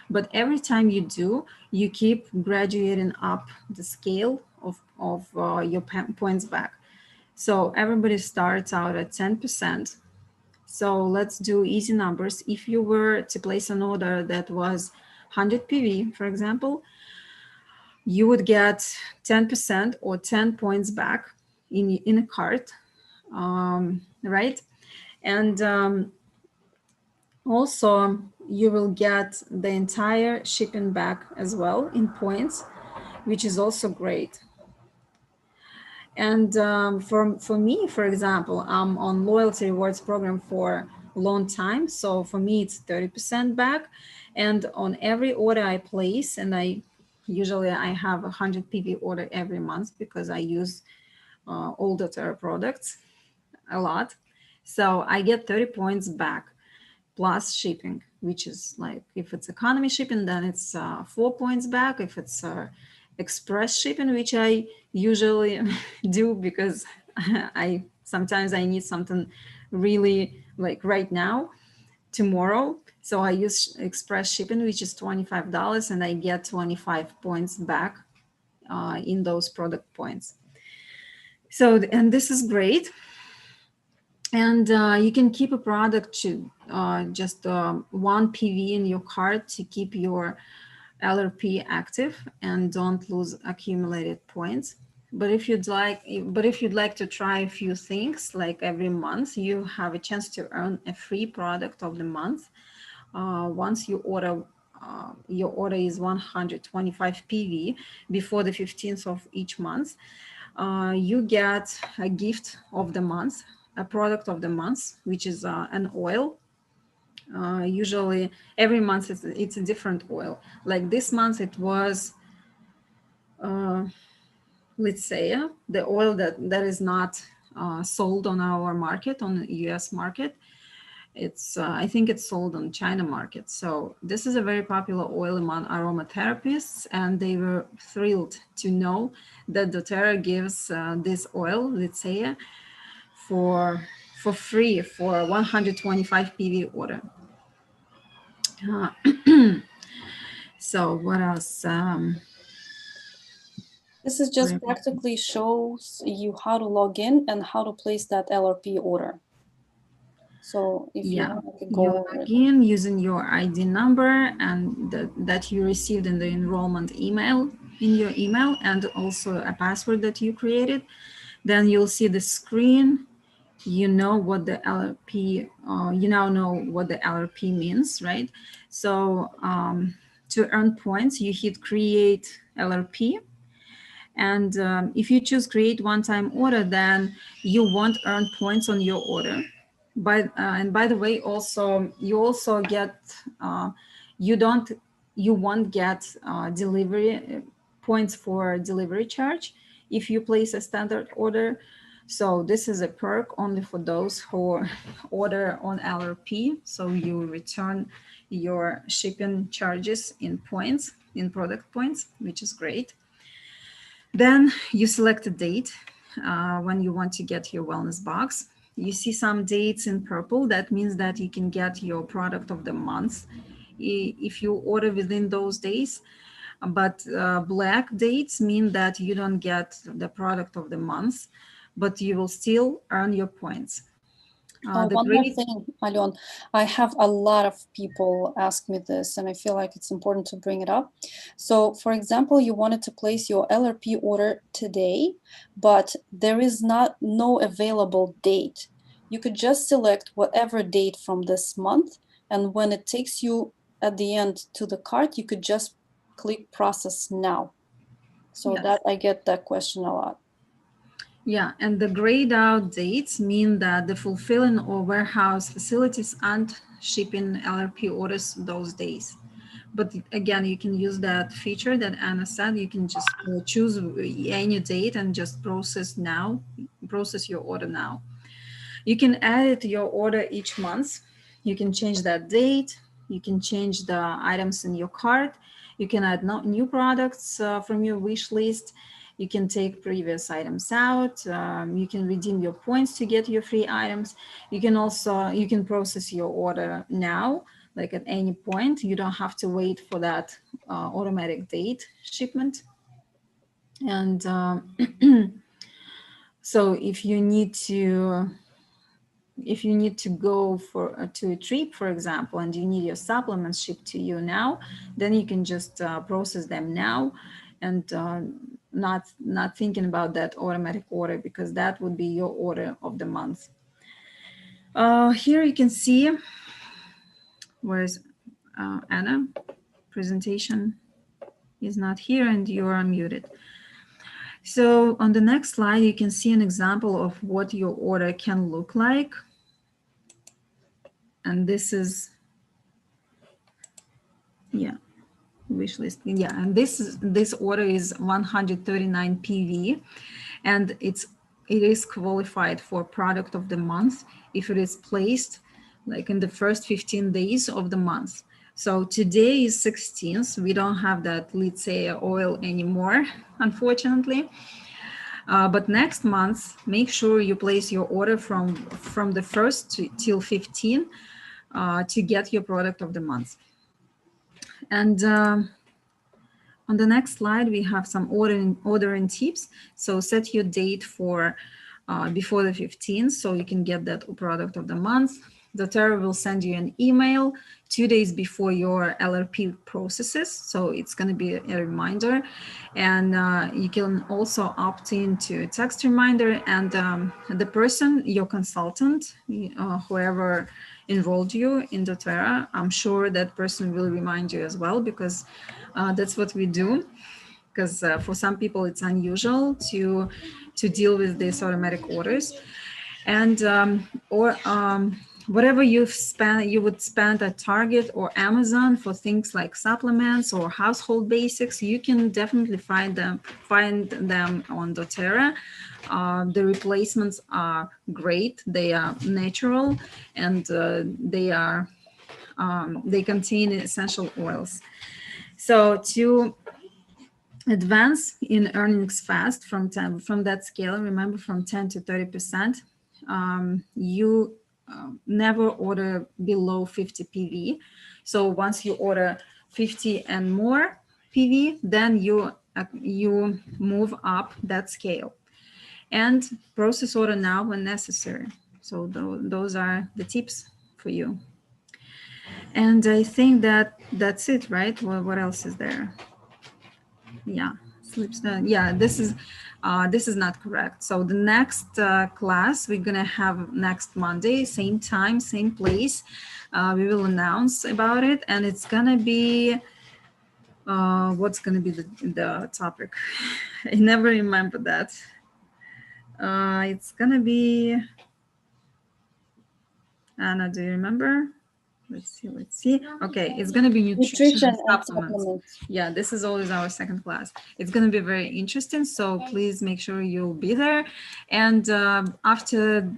But every time you do, you keep graduating up the scale of your points back. So everybody starts out at 10%. So let's do easy numbers. If you were to place an order that was 100 PV, for example, you would get 10% or 10 points back in a cart, right? And also, you will get the entire shipping back as well in points, which is also great. And for me, for example, I'm on Loyalty Rewards program for long time. So for me, it's 30% back. And on every order I place, and usually I have 100 PV order every month because I use all doTERRA products a lot. So I get 30 points back plus shipping, which is like, if it's economy shipping, then it's 4 points back. If it's express shipping, which I usually do because I sometimes I need something really like right now, tomorrow. So I use express shipping, which is $25, and I get 25 points back in those product points. So, and this is great. And you can keep a product to just one PV in your cart to keep your LRP active and don't lose accumulated points. But if you'd like to try a few things, like every month, you have a chance to earn a free product of the month. Once you order, your order is 125 PV before the 15th of each month, you get a gift of the month, a product of the month, which is an oil. Usually every month it's a different oil. Like this month it was, let's say, the oil that is not sold on our market, on the US market. It's I think it's sold on China market. So this is a very popular oil among aromatherapists, and they were thrilled to know that doTERRA gives this oil, let's say, for free for 125 PV order. So what else? This is just practically shows you how to log in and how to place that LRP order. So if you want to go you log in using your ID number and that you received in the enrollment email, in your email, and also a password that you created, then you'll see the screen. You know what the LRP, you now know what the LRP means, right? So to earn points, you hit create LRP. And if you choose create one-time order, then you won't earn points on your order. But and by the way, also you also get you won't get delivery points for delivery charge if you place a standard order. So this is a perk only for those who order on LRP. So you return your shipping charges in points, in product points, which is great. Then you select a date when you want to get your wellness box. You see some dates in purple. That means that you can get your product of the month if you order within those days. But black dates mean that you don't get the product of the month, but you will still earn your points. One more thing, Alon, I have a lot of people ask me this, and I feel like it's important to bring it up. So, for example, you wanted to place your LRP order today, but there is no available date. You could just select whatever date from this month, and when it takes you at the end to the cart, you could just click process now. So Yes. that I get that question a lot. Yeah, and the grayed out dates mean that the fulfilling or warehouse facilities aren't shipping LRP orders those days. But again, you can use that feature that Anna said. You can just choose any date and just process your order now. You can edit your order each month. You can change that date. You can change the items in your cart. You can add new products from your wish list. You can take previous items out. You can redeem your points to get your free items. You can process your order now, like at any point. You don't have to wait for that automatic date shipment. And so if you need to go to a trip, for example, and you need your supplements shipped to you now, then you can just process them now and not thinking about that automatic order, because that would be your order of the month. Here you can see, where's Anna? Presentation is not here and you are unmuted. So on the next slide, you can see an example of what your order can look like. And this is, yeah, wish list. Yeah, and this order is 139 PV, and it is qualified for product of the month if it is placed like in the first 15 days of the month. So today is 16th. We don't have that, let's say, oil anymore, unfortunately. But next month, make sure you place your order from the 1st till 15 to get your product of the month. And on the next slide, we have some ordering tips. So set your date for before the 15th so you can get that product of the month. doTERRA will send you an email 2 days before your LRP processes. So it's going to be a reminder. And you can also opt in to text reminder, and the person, your consultant, whoever enrolled you in doTERRA, I'm sure that person will remind you as well, because that's what we do. Because for some people it's unusual to deal with these automatic orders. And whatever you would spend at Target or Amazon for things like supplements or household basics, you can definitely find them on doTERRA. The replacements are great. They are natural, and they contain essential oils. So to advance in earnings fast from that scale, remember, from 10 to 30%, you never order below 50 PV. So once you order 50 and more PV, then you move up that scale, and process order now when necessary. So those are the tips for you. And I think that's it, right? Well, what else is there? Yeah, yeah, this is not correct. So the next class we're gonna have next Monday, same time, same place. We will announce about it, and it's gonna be what's gonna be the topic? I never remember that. It's gonna be, Anna, do you remember? Let's see. Okay, it's going to be nutrition and supplements. Yeah, this is always our second class. It's going to be very interesting, so please make sure you'll be there. And after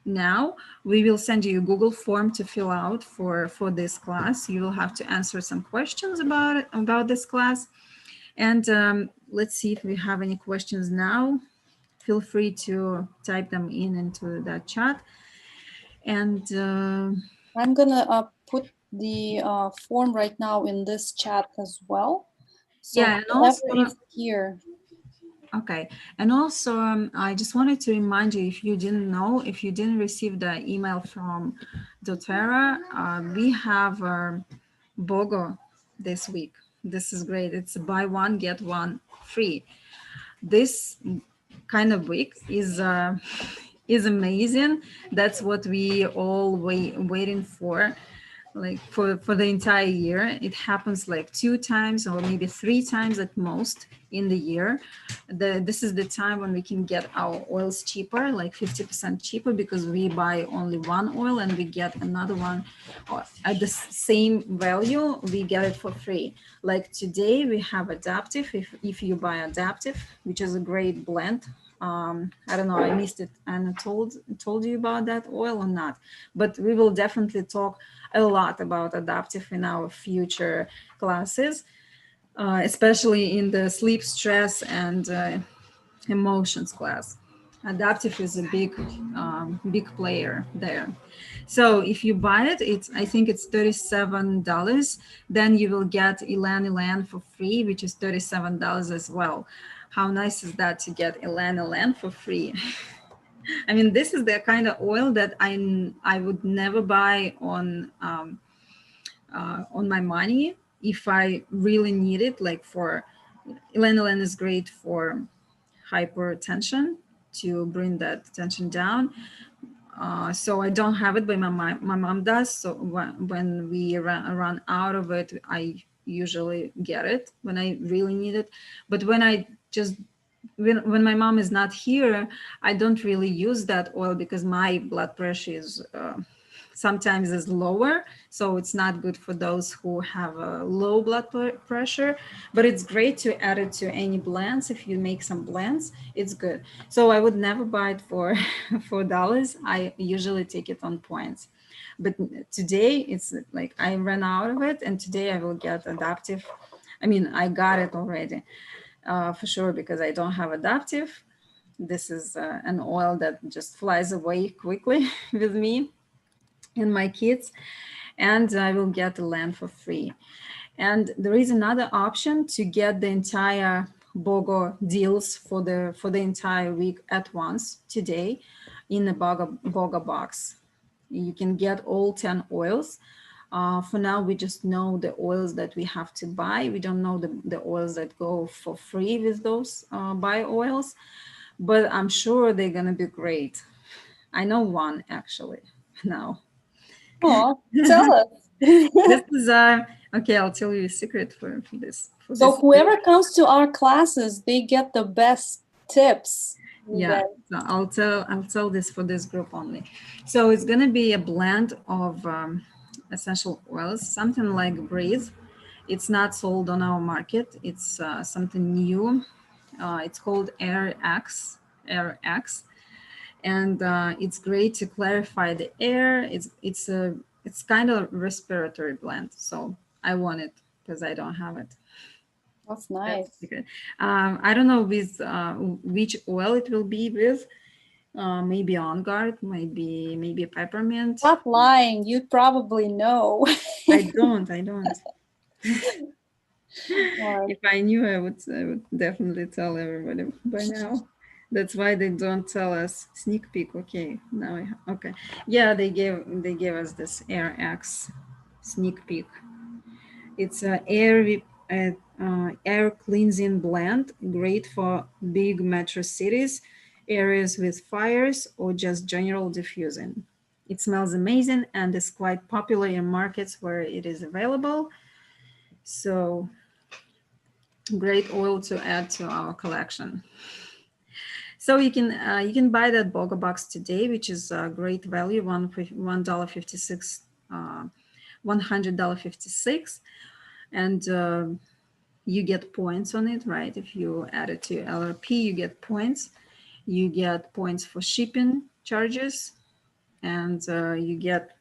now, we will send you a Google form to fill out for this class. You will have to answer some questions about this class. And let's see if we have any questions now. Feel free to type them into that chat. And I'm gonna put the form right now in this chat as well. So yeah, and also is here. Okay, and also I just wanted to remind you, if you didn't know, if you didn't receive the email from doTERRA, we have BOGO this week. This is great. It's buy one get one free. This kind of week is amazing. That's what we all waiting for, like for the entire year. It happens like 2 times or maybe 3 times at most in the year. This is the time when we can get our oils cheaper, like 50% cheaper, because we buy only one oil and we get another one at the same value. We get it for free. Like today we have Adaptive. If you buy Adaptive, which is a great blend, I don't know, I missed it. Anna told you about that oil or not, but we will definitely talk a lot about Adaptive in our future classes, especially in the sleep, stress, and emotions class. Adaptive is a big player there. So if you buy it, I think it's $37. Then you will get Elan for free, which is $37 as well. How nice is that, to get Elan for free? I mean, this is the kind of oil that I would never buy on my money if I really need it. Like for Elan is great for hypertension, to bring that tension down. So I don't have it, but my mom does. So when we run out of it, I usually get it when I really need it. But when when my mom is not here, I don't really use that oil, because my blood pressure is sometimes is lower, so it's not good for those who have a low blood pressure, but it's great to add it to any blends. If you make some blends, it's good. So I would never buy it for $4. I usually take it on points, but today it's like I ran out of it, and today I will get adaptive. I mean, I got it already for sure, because I don't have adaptive. This is an oil that just flies away quickly with me and my kids, and I will get the land for free. And there is another option to get the entire BOGO deals for the entire week at once today in the BOGO box. You can get all 10 oils. For now, we just know the oils that we have to buy. We don't know the oils that go for free with those buy oils, but I'm sure they're gonna be great. I know one actually now. Oh, tell us. This is okay. I'll tell you a secret for this. So whoever comes to our classes, they get the best tips. Yeah, so I'll tell this for this group only. So it's gonna be a blend of essential oils, something like Breathe. It's not sold on our market. It's something new. It's called AirX. And it's great to clarify the air. It's kind of respiratory blend, so I want it because I don't have it. That's nice. That's I don't know with which oil it will be with. Maybe On Guard, maybe peppermint. Stop lying. You probably know. I don't. If I knew, I would definitely tell everybody by now. That's why they don't tell us sneak peek. Okay, now okay. Yeah, they gave us this AirX sneak peek. It's a air cleansing blend, great for big metro cities, areas with fires, or just general diffusing. It smells amazing and is quite popular in markets where it is available. So great oil to add to our collection. So you can buy that BOGO box today, which is a great value, $1.56, $100.56, and you get points on it, right? If you add it to LRP, you get points. You get points for shipping charges, and you get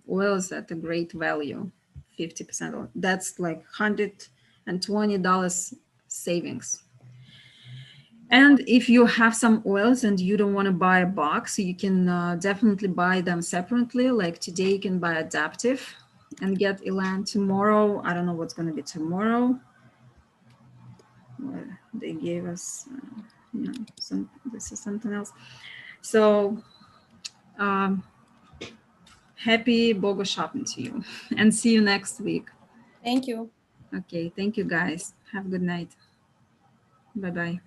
oils at a great value, 50%. That's like $120 savings. And if you have some oils and you don't want to buy a box, you can definitely buy them separately. Like today, you can buy Adaptive and get Elan. Tomorrow, I don't know what's going to be tomorrow. Well, they gave us, this is something else. So happy BOGO shopping to you, and see you next week. Thank you. Okay, thank you guys. Have a good night. Bye-bye.